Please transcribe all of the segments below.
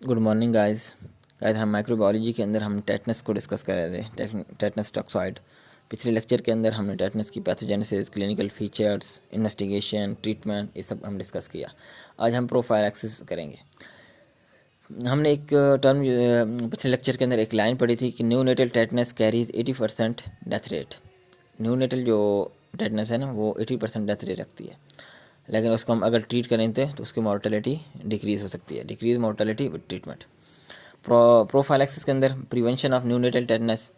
Good morning guys. हम microbiology के अंदर हम टेटनस को डिस्कस कर रहे थे, टेटनस टॉक्साइड। पिछले लेक्चर के अंदर हमने टेटनस की pathogenesis, clinical features, investigation, treatment, ये सब हम डिस्कस किया। आज हम प्रोफाइलैक्सिस करेंगे। हमने एक टर्म पिछले लेक्चर के अंदर एक लाइन पढ़ी थी कि neonatal tetanus carries 80% death rate. Neonatal जो टेटनस है ना, वो 80% डेथ रेट रखती है, लेकिन उसको हम अगर ट्रीट करें तो उसकी मॉर्टेलिटी डिक्रीज़ हो सकती है। Decrease mortality with treatment. Prophylaxis के अंदर प्रिवेंशन ऑफ न्यूनेटल टेटनस,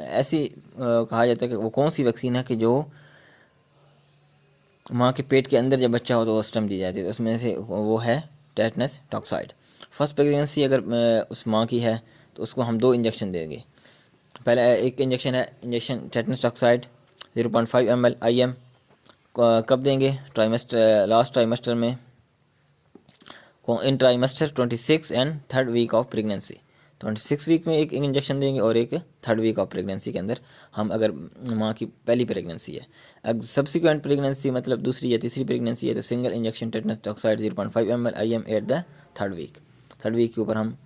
ऐसी कहा जाता है कि वो कौन सी वैक्सीन है कि जो माँ के पेट के अंदर जब बच्चा हो तो उस टाइम दी जाती है, तो उसमें से वो है टेटनस टॉक्साइड। फर्स्ट प्रेगनेंसी अगर उस माँ की है तो उसको हम 2 इंजेक्शन देंगे। पहले एक इंजेक्शन है injection tetanus toxoid 0.5 ml IM। कब देंगे? ट्राइमेस्टर, लास्ट ट्राइमेस्टर में, in trimester 26 and third week of pregnancy. 26 week में एक इंजेक्शन देंगे और एक थर्ड वीक ऑफ प्रेगनेंसी के अंदर, हम अगर माँ की पहली प्रेगनेंसी है। अगर सब्सिक्वेंट प्रेगनेंसी मतलब दूसरी या तीसरी प्रेगनेंसी है तो single injection tetanus toxoid 0.5 ml IM at the third week. Third week के ऊपर हम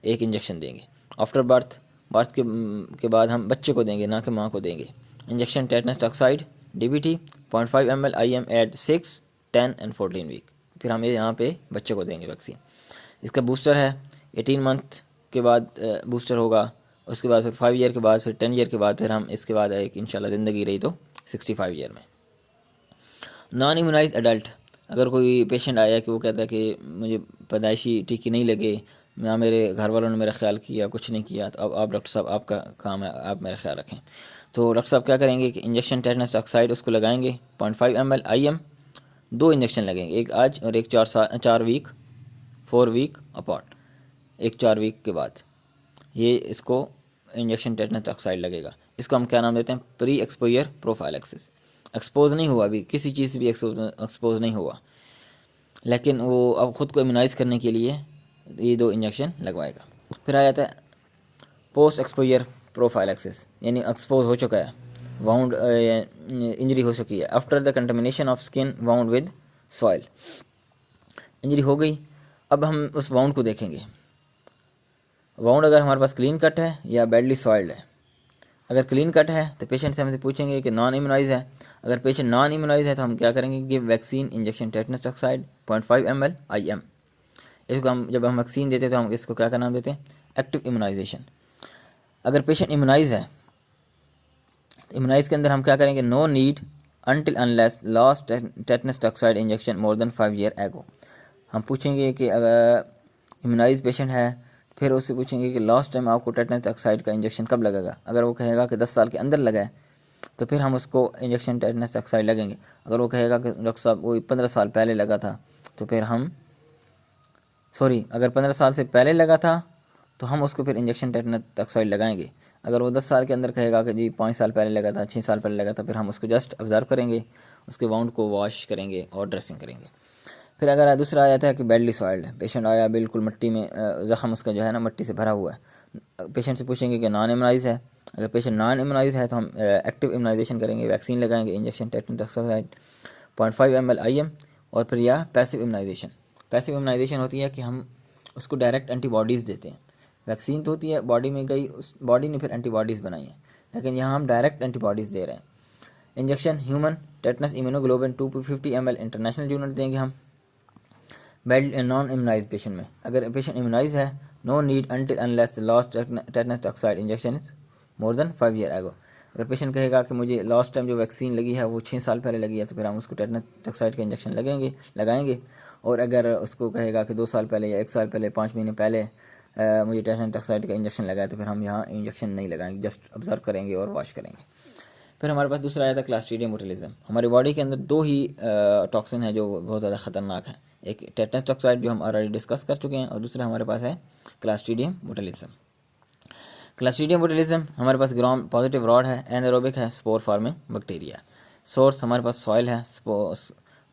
एक इंजेक्शन देंगे। आफ्टर बर्थ, बर्थ के बाद हम बच्चे को देंगे, ना कि माँ को देंगे। Injection tetanus toxoid DBT 0.5 ml IM at 6, 10 and 14 week. फिर हम ये यहाँ पे बच्चे को देंगे वैक्सीन। इसका बूस्टर है 18 मंथ के बाद बूस्टर होगा। उसके बाद फिर 5 ईयर के बाद, फिर 10 ईयर के बाद, फिर हम इसके बाद एक इंशाल्लाह ज़िंदगी रही तो 65 ईयर में। नॉन इम्यूनाइज एडल्ट, अगर कोई पेशेंट आया कि वो कहता है कि मुझे पैदाइशी टीके नहीं लगे, ना मेरे घर वालों ने मेरा ख्याल किया, कुछ नहीं किया, तो अब आप डॉक्टर साहब, आपका काम है, आप मेरा ख्याल रखें। तो डॉक्टर साहब क्या करेंगे कि इंजेक्शन टेटनस टॉक्साइड उसको लगाएंगे 0.5 ml IM। 2 इंजेक्शन लगेंगे, एक आज और एक 4 वीक, 4 वीक अपार्ट, एक 4 वीक के बाद ये इसको इंजेक्शन टेटनस टॉक्साइड लगेगा। इसको हम क्या नाम देते हैं? Pre exposure prophylaxis. एक्सपोज नहीं हुआ, अभी किसी चीज़ से भी एक्सपोज नहीं हुआ, लेकिन वो अब ख़ुद को इम्यूनाइज़ करने के लिए ये 2 इंजेक्शन लगवाएगा। फिर आ जाता है पोस्ट एक्सपोजर प्रोफाइलैक्सिस, यानी एक्सपोज हो चुका है, वाउंड इंजरी हो चुकी है। After the contamination of skin wound with soil, injury हो गई, अब हम उस वाउंड को देखेंगे। वाउंड अगर हमारे पास क्लीन कट है या बैडली सॉइल्ड है। अगर क्लीन कट है तो पेशेंट से हमसे पूछेंगे कि नॉन इम्यूनाइज है। अगर पेशेंट नॉन इम्यूनाइज है तो हम क्या करेंगे? Give vaccine injection tetanus toxoid 0.5 ml IM। इसको हम जब हम वैक्सीन देते हैं तो हम इसको क्या का नाम देते हैं? Active immunisation. अगर पेशेंट इम्यूनाइज है, इम्यूनाइज के अंदर हम क्या करेंगे? No need until unless last tetanus toxoid injection more than 5 year ago. हम पूछेंगे कि अगर इम्यूनाइज पेशेंट है, फिर उससे पूछेंगे कि लास्ट टाइम आपको टेटनस टॉक्साइड का इंजेक्शन कब लगेगा। अगर वो कहेगा कि 10 साल के अंदर लगा है तो फिर हम उसको इंजेक्शन टेटनस टॉक्साइड लगेंगे। अगर वो कहेगा कि डॉक्टर साहब वो 15 साल पहले लगा था तो फिर हम अगर 15 साल से पहले लगा था तो हम उसको फिर इंजेक्शन टेटनस टॉक्साइड लगाएंगे। अगर वो 10 साल के अंदर कहेगा कि जी 5 साल पहले लगा था, 6 साल पहले लगा था, फिर हम उसको जस्ट ऑब्ज़र्व करेंगे, उसके वाउंड को वॉश करेंगे और ड्रेसिंग करेंगे। फिर अगर दूसरा आ जाता है कि बैडली सॉइल्ड है, पेशेंट आया बिल्कुल मिट्टी में, ज़ख़म उसका जो है ना मट्टी से भरा हुआ है। पेशेंट से पूछेंगे कि नॉन इम्यूनाइज है। अगर पेशेंट नॉन इम्यूनाइज है तो हम एक्टिव इम्यूनाइजेशन करेंगे, वैक्सीन लगाएंगे, injection tetanus toxoid 0.5 ml IM। और फिर या पैसिव इम्यूनाइजेशन। पैसिव इम्यूनाइजेशन होती है कि हम उसको डायरेक्ट एंटीबॉडीज़ देते हैं। वैक्सीन तो होती है बॉडी में गई, उस बॉडी ने फिर एंटीबॉडीज़ बनाई है, लेकिन यहाँ हम डायरेक्ट एंटीबॉडीज़ दे रहे हैं। Injection human tetanus immunoglobin 250 ml international unit देंगे हम बेड नॉन इम्यूनाइज पेशेंट में। अगर पेशेंट इम्यूनाइज है, no need until unless last tetanus toxoid injection more than 5 year ago. अगर पेशेंट कहेगा कि मुझे लास्ट टाइम जो वैक्सीन लगी है वो 6 साल पहले लगी है तो फिर हम उसको टेटनस टॉक्साइड का इंजेक्शन लगाएंगे। और अगर उसको कहेगा कि 2 साल पहले या 1 साल पहले, 5 महीने पहले मुझे टेटनस टॉक्साइड का इंजेक्शन लगाया, तो फिर हम यहाँ इंजेक्शन नहीं लगाएंगे, जस्ट ऑब्जर्व करेंगे और वॉश करेंगे। फिर हमारे पास दूसरा आया था क्लास्ट्रीडियम बोtulism। हमारी बॉडी के अंदर 2 ही टॉक्सिन है जो बहुत ज़्यादा ख़तरनाक है। एक टेटनस टॉक्साइड जो हम ऑलरेडी डिस्कस कर चुके हैं, और दूसरा हमारे पास है क्लास्ट्रीडियम बोtulism। क्लास्ट्रीडियम बोtulism हमारे पास ग्राम पॉजिटिव रॉड है, एनारोबिक है, स्पोर फार्मिंग बैक्टीरिया। सोर्स हमारे पास सॉइल है।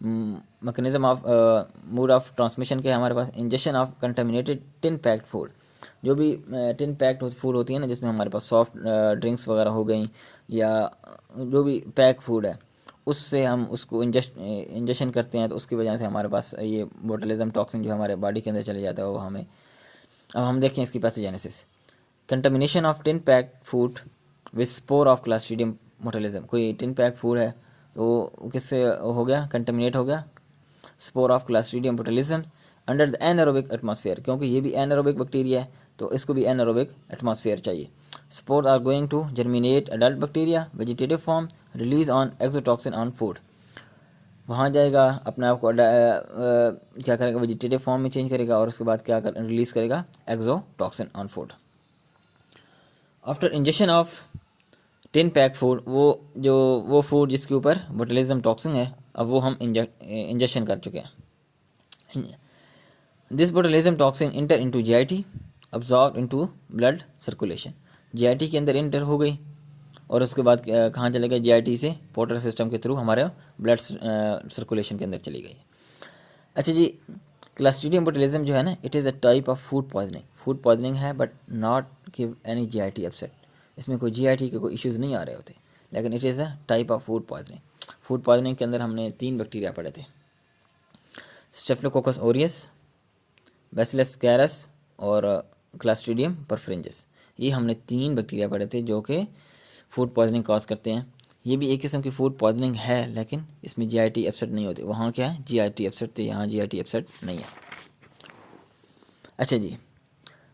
Mechanism of mode of transmission के हमारे पास injection of contaminated tin packed food. जो भी टिन पैक्ड फूड होती है ना, जिसमें हमारे पास सॉफ्ट ड्रिंक्स वगैरह हो गई या जो भी पैक फूड है, उससे हम उसको इंजेक्शन करते हैं, तो उसकी वजह से हमारे पास ये बोtulism टॉक्सिन जो हमारे बॉडी के अंदर चले जाता है वो हमें अब हम देखें इसकी pathogenesis. Contamination of tin pack food with spore of clostridium botulism. कोई टिन पैक फूड है तो किससे हो गया, कंटामिनेट हो गया, spore of clostridium botulism under the anaerobic atmosphere, क्योंकि ये भी एनारोबिक बैक्टीरिया है तो इसको भी एनारोबिक एटमॉस्फेयर चाहिए। Spore are going to germinate adult bacteria vegetative form release on exotoxin on food. वहाँ जाएगा अपने आप को क्या करेगा, वेजिटेटिव फॉर्म में चेंज करेगा और उसके बाद क्या रिलीज करेगा, exotoxin on food. After injection of tin pack food, वो फूड जिसके ऊपर बोtulism टॉक्सिन है, अब वो हम इंजेक्शन कर चुके हैं। This botulism toxin enter into GIT absorb into blood circulation. GIT के अंदर इंटर हो गई और उसके बाद कहाँ चले गए, जीआईटी से पोर्टर सिस्टम के थ्रू हमारे ब्लड सर्कुलेशन के अंदर चली गई। अच्छा जी, क्लस्ट्रीडियम बोtulism जो है ना, it is a type of food poisoning. Food poisoning है but not give any GIT upset. इसमें कोई जीआईटी के कोई इश्यूज़ नहीं आ रहे होते, लेकिन it is a type of food poisoning. Food poisoning के अंदर हमने 3 बैक्टीरिया पढ़े थे, स्टेफिलोकोकस ओरियस, बैसिलस कैरस और क्लस्ट्रीडियम परफ्रिंजिस। ये हमने 3 बैक्टीरिया पढ़े थे जो कि फूड पॉइजनिंग कॉज करते हैं। ये भी एक किस्म की फूड पॉइजनिंग है, लेकिन इसमें जीआईटी अपसेट नहीं होती। वहाँ क्या है, जीआईटी अपसेट थे, यहाँ जीआईटी अपसेट नहीं है। अच्छा जी,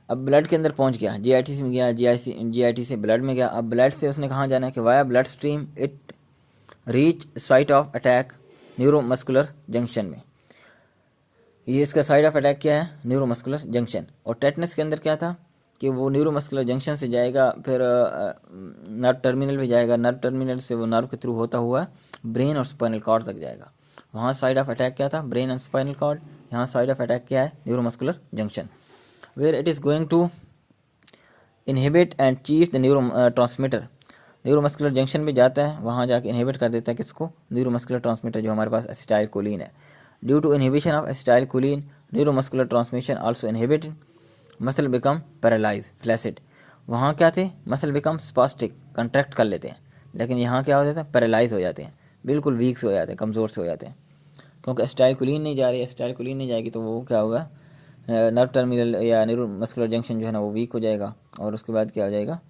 अब ब्लड के अंदर पहुँच गया, जीआईटी से गया, जीआईटी से ब्लड में गया। अब ब्लड से उसने कहाँ जाना है कि via blood stream it reach site of attack neuromuscular junction में। ये इसका साइड ऑफ अटैक क्या है, न्यूरोमस्कुलर जंक्शन। और टेटनस के अंदर क्या था कि वो न्यूरोमस्कुलर जंक्शन से जाएगा, फिर नर्व टर्मिनल पे जाएगा, नर्व टर्मिनल से वो नर्व के थ्रू होता हुआ ब्रेन और स्पाइनल कॉर्ड तक जाएगा। वहाँ साइड ऑफ अटैक क्या था, ब्रेन एंड स्पाइनल कॉर्ड। यहाँ साइड ऑफ अटैक क्या है, neuromuscular junction, where it is going to inhibit and chief the neurotransmitter. Neuromuscular junction में जाता है, वहाँ जाके इनहिबिट कर देता है किसको, न्यूरोमस्कुलर ट्रांसमीटर जो हमारे पास एसिटाइल कोलिन है। Due to inhibition of acetylcholine neuromuscular transmission also inhibited, muscle become paralyse flaccid. वहाँ क्या थे, मसल बिकम स्पास्टिक, कंट्रैक्ट कर लेते हैं, लेकिन यहाँ क्या हो जाता है, पैरालाइज हो जाते हैं, बिल्कुल वीक से हो जाते हैं, कमज़ोर से हो जाते हैं, क्योंकि एसिटाइलकोलिन नहीं जा रही है। एसिटाइलकोलिन नहीं जाएगी तो वो क्या होगा, नर्व टर्मिनल या न्यूरोमस्कुलर जंक्शन जो है ना वो वीक हो जाएगा, और उसके बाद क्या हो जाएगा,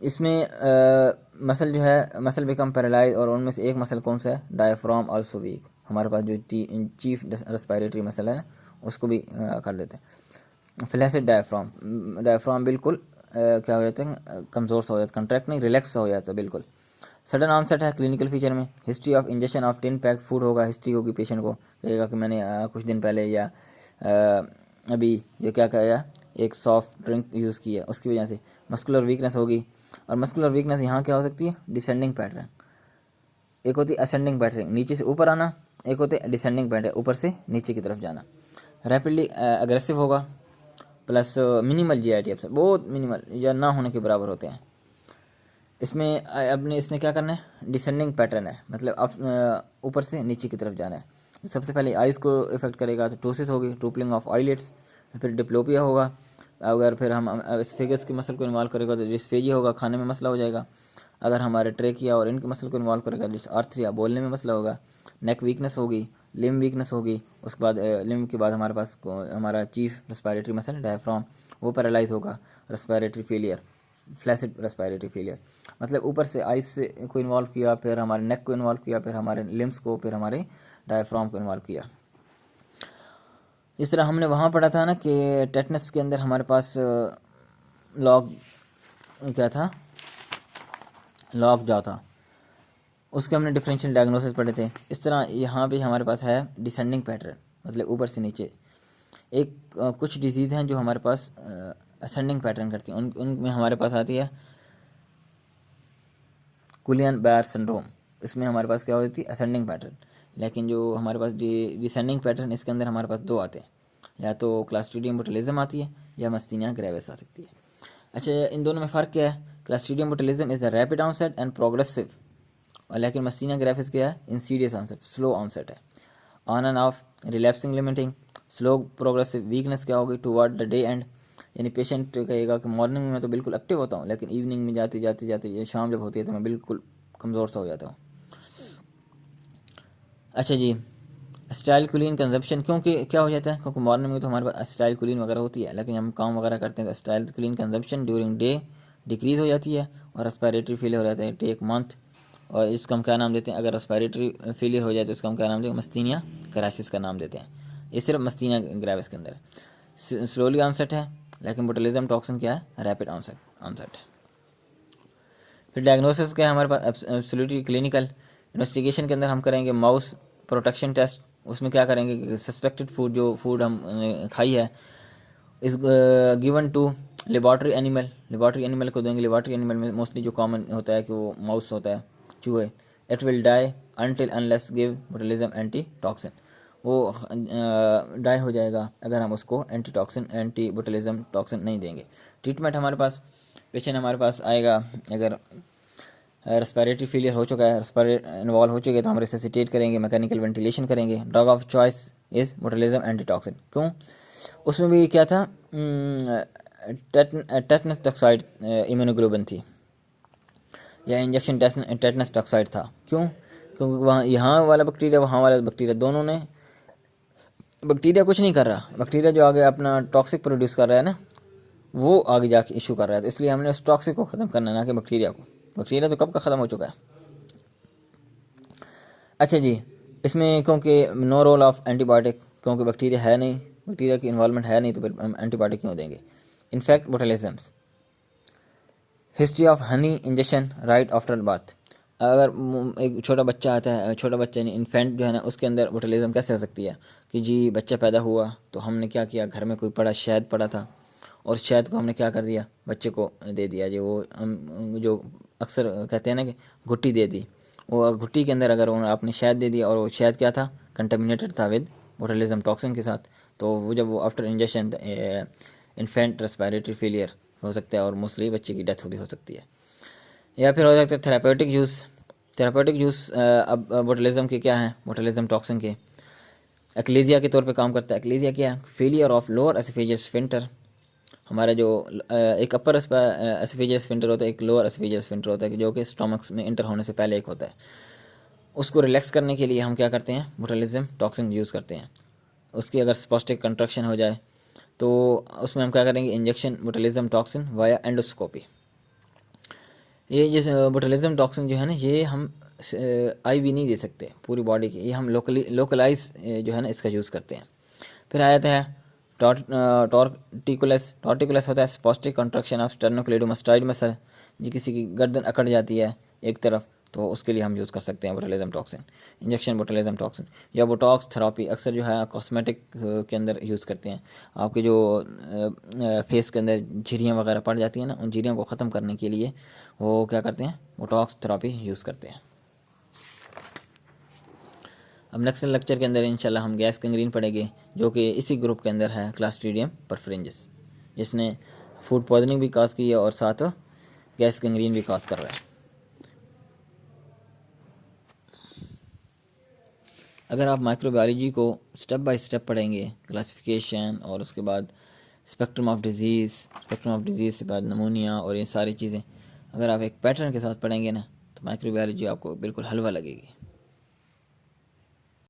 इसमें मसल जो है, मसल बिकम पैरालाइज। और उनमें से एक मसल कौन सा है, डायफ्राम आल्सो वीक। हमारे पास जो चीफ रेस्पिरेटरी मसल है ना, उसको भी कर देते हैं फ्लैसिड डायफ्राम। डायफ्राम बिल्कुल क्या हो जाते हैं, कमज़ोर सा हो जाता है, कंट्रैक्ट नहीं, रिलैक्स सा हो जाता है बिल्कुल। सडन ऑनसेट है क्लिनिकल फीचर में। History of injection of tin packed food होगा, हिस्ट्री होगी पेशेंट को, कहेगा कि मैंने कुछ दिन पहले या अभी जो क्या कहेगा, एक सॉफ्ट ड्रिंक यूज़ की है, उसकी वजह से मस्कुलर वीकनेस होगी। और मस्कुलर वीकनेस यहाँ क्या हो सकती है, डिसेंडिंग पैटर्न। एक होती है असेंडिंग पैटर्न, नीचे से ऊपर आना, एक होते है डिसेंडिंग पैटर्न, ऊपर से नीचे की तरफ जाना। रैपिडली अग्रेसिव होगा, प्लस मिनिमल जीआईटी अपसेट, बहुत मिनिमल या ना होने के बराबर होते हैं। इसमें अपने इसने क्या करना है, डिसेंडिंग पैटर्न है, मतलब अब ऊपर से नीचे की तरफ जाना है। सबसे पहले आइज़ को इफेक्ट करेगा तो टोसिस होगी, ट्रूपलिंग ऑफ आईलिड्स, फिर डिप्लोपिया होगा। अगर फिर हम स्फेगस की मसल को इन्वॉल्व करेगा तो डिस्फेजिया होगा, खाने में मसला हो जाएगा। अगर हमारे ट्रेकिया और इनकी मसल को इन्वॉल्व करेगा तो आर्थरिया, बोलने में मसला होगा। नेक वीकनेस होगी, लिम्ब वीकनेस होगी। उसके बाद लिम्ब के बाद हमारे पास हमारा चीफ रेस्पिरेटरी मसल डायफ्राम, वो पैरालाइज होगा। Respiratory failure, flaccid respiratory failure, मतलब ऊपर से आइस से को इन्वॉल्व किया, फिर हमारे नेक को इन्वॉल्व किया, फिर हमारे लिम्स को, फिर हमारे डायफ्राम को इन्वॉल्व किया। इस तरह हमने वहाँ पढ़ा था ना कि टेटनस के अंदर हमारे पास लॉग क्या था, लॉग जॉ था, उसके हमने डिफरेंशियल डायग्नोसिस पढ़े थे। इस तरह यहाँ भी हमारे पास है डिसेंडिंग पैटर्न, मतलब ऊपर से नीचे। एक कुछ डिजीज़ हैं जो हमारे पास असेंडिंग पैटर्न करती हैं, उनमें हमारे पास आती है गुलियन बायर सिंड्रोम। इसमें हमारे पास क्या होती है, असेंडिंग पैटर्न। लेकिन जो हमारे पास डिसेंडिंग पैटर्न, इसके अंदर हमारे पास 2 आते हैं, या तो क्लास्ट्रीडियम बोtulism आती है या मस्तीनिया ग्रेविस आ सकती है। अच्छा, इन दोनों में फ़र्क क्या है, clostridium botulism is the rapid onset and progressive, और लेकिन मस्तीनिया ग्रेविस क्या है, इंसीडियस ऑनसेट, स्लो ऑनसेट है। On and off, relapsing limiting, slow progressive. Weakness क्या होगी, टुवर्ड द डे एंड, यानी पेशेंट कहेगा कि मॉर्निंग में तो बिल्कुल एक्टिव होता हूँ, लेकिन इवनिंग में जाते जाते जाते ये शाम जब होती है तो मैं बिल्कुल कमज़ोर सा हो जाता हूँ। अच्छा जी, एसिटाइलकोलिन कंजप्शन, क्योंकि क्या हो जाता है, क्योंकि मॉर्निंग में तो हमारे पास एसिटाइलकोलिन वगैरह होती है, लेकिन हम काम वगैरह करते हैं तो acetylcholine consumption during day decrease हो जाती है और रेस्पिरेटरी फेलियर हो जाता है टेक मंथ। और इसका हम क्या नाम देते हैं, अगर रेस्पिरेटरी फेलियर हो जाए तो इसका हम क्या नाम देते हैं, मस्तीनिया क्राइसिस का नाम देते हैं। ये सिर्फ मस्तीनिया ग्रेविस के अंदर है, स्लोली ऑनसेट है, लेकिन बोtulism टॉक्सिन क्या है, रैपिड ऑनसेट। फिर डायग्नोसिस क्या है हमारे पास, एब्सोल्युटली क्लिनिकल इन्वेस्टिगेशन के अंदर हम करेंगे माउस प्रोटेक्शन टेस्ट। उसमें क्या करेंगे कि सस्पेक्टेड फूड, जो फूड हम खाई है, इस गिवन टू लेबॉर्ट्री एनिमल को देंगे। लेबॉर्ट्री एनिमल में मोस्टली जो कॉमन होता है कि वो माउस होता है, चूहे। It will die until unless give botulism anti toxin, वो डाई हो जाएगा अगर हम उसको एंटी बोtulism टॉक्सिन नहीं देंगे। ट्रीटमेंट हमारे पास, पेशेंट हमारे पास आएगा अगर रेस्पिरेटरी फेलियर हो चुका है, इन्वॉल्व हो चुके हैं, तो हम रिससिटेट करेंगे, मैकेनिकल वेंटिलेशन करेंगे। Drug of choice is botulism anti toxin. क्यों, उसमें भी क्या था, टेटनस टॉक्साइड इम्यूनोग्लोबिन थी, या इंजेक्शन टेटनस टॉक्साइड था। क्यों, क्योंकि वहाँ यहाँ वाला बैक्टीरिया, वहाँ वाला बैक्टीरिया, दोनों ने, बैक्टीरिया कुछ नहीं कर रहा, बैक्टीरिया जो आगे अपना टॉक्सिक प्रोड्यूस कर रहा है ना, वो आगे जाके इशू कर रहा है। तो इसलिए हमने उस टॉक्सिक को ख़त्म करना है, ना कि बैक्टीरिया को। बैक्टीरिया तो कब का ख़त्म हो चुका है। अच्छा जी, इसमें क्योंकि नो रोल ऑफ एंटीबायोटिक, क्योंकि बैक्टीरिया है नहीं, बैक्टीरिया की इन्वॉल्वमेंट है नहीं, तो फिर हम एंटीबायोटिक क्यों देंगे। In fact botulism, history of honey injection right after bath. अगर एक छोटा बच्चा आता है, छोटा बच्चा यानी इन्फेंट जो है ना, उसके अंदर बोtulism कैसे हो सकती है कि जी बच्चा पैदा हुआ तो हमने क्या किया, घर में कोई पड़ा शहद पड़ा था, और शहद को हमने क्या कर दिया, बच्चे को दे दिया। जो वो हम जो अक्सर कहते हैं ना कि घुट्टी दे दी, वो घुट्टी के अंदर अगर आपने शहद दे दिया और वो शहद क्या था, कंटेमिनेटेड था विद बोtulism टॉक्सिन के साथ, तो वो जब वो after injection infant respiratory failure हो सकता है और मोस्टली बच्चे की डेथ भी हो सकती है। या फिर हो सकता है थेरापेटिक यूज़। अब बोtulism के क्या हैं, बोtulism टॉक्सिन के एक्लेजिया के तौर पे काम करता है। एक्लेजिया क्या है, फेलियर ऑफ लोअर एसोफेजियस स्फिंक्टर। हमारा जो एक अपर एसोफेजियस स्फिंक्टर होता है, एक लोअर एसोफेजियस स्फिंक्टर होता है, जो कि स्टमक में इंटर होने से पहले एक होता है। उसको रिलैक्स करने के लिए हम क्या करते हैं, बोtulism टॉक्सिन यूज़ करते हैं। उसकी अगर स्पॉस्टिक कंट्रक्शन हो जाए तो उसमें हम क्या करेंगे, इंजेक्शन बोtulism टॉक्सिन वाया एंडोस्कोपी। ये जैसे बोtulism टॉक्सिन जो है ना, ये हम IV नहीं दे सकते पूरी बॉडी की, ये हम लोकलाइज जो है ना इसका यूज़ करते हैं। फिर आ जाता है टॉर्टिकुलस होता है स्पॉस्टिक कंट्रक्शन ऑफ स्टर्नोक्लेडोमास्टाइड मसल। जी किसी की गर्दन अकड़ जाती है एक तरफ, तो उसके लिए हम यूज़ कर सकते हैं बोtulism टॉक्सिन, इंजेक्शन बोtulism टॉक्सिन। या बोटॉक्स थेरापी अक्सर जो है कॉस्मेटिक के अंदर यूज़ करते हैं। आपके जो फेस के अंदर झिरियाँ वगैरह पड़ जाती हैं ना, उन झिरियों को ख़त्म करने के लिए वो क्या करते हैं, बोटॉक्स थेरापी यूज़ करते हैं। अब नेक्स्ट लेक्चर के अंदर इंशाल्लाह हम गैस गैंग्रीन पढ़ेंगे, जो कि इसी ग्रुप के अंदर है, क्लॉस्ट्रीडियम परफरेंजिस, जिसने फूड पॉइजनिंग भी कॉज की है और साथ गैस गैंग्रीन भी कॉज कर रहा है। अगर आप माइक्रोबायोलॉजी को स्टेप बाय स्टेप पढ़ेंगे, क्लासिफिकेशन और उसके बाद स्पेक्ट्रम ऑफ डिजीज़ से बाद नमूनिया और ये सारी चीज़ें अगर आप एक पैटर्न के साथ पढ़ेंगे ना, तो माइक्रोबायोलॉजी आपको बिल्कुल हलवा लगेगी।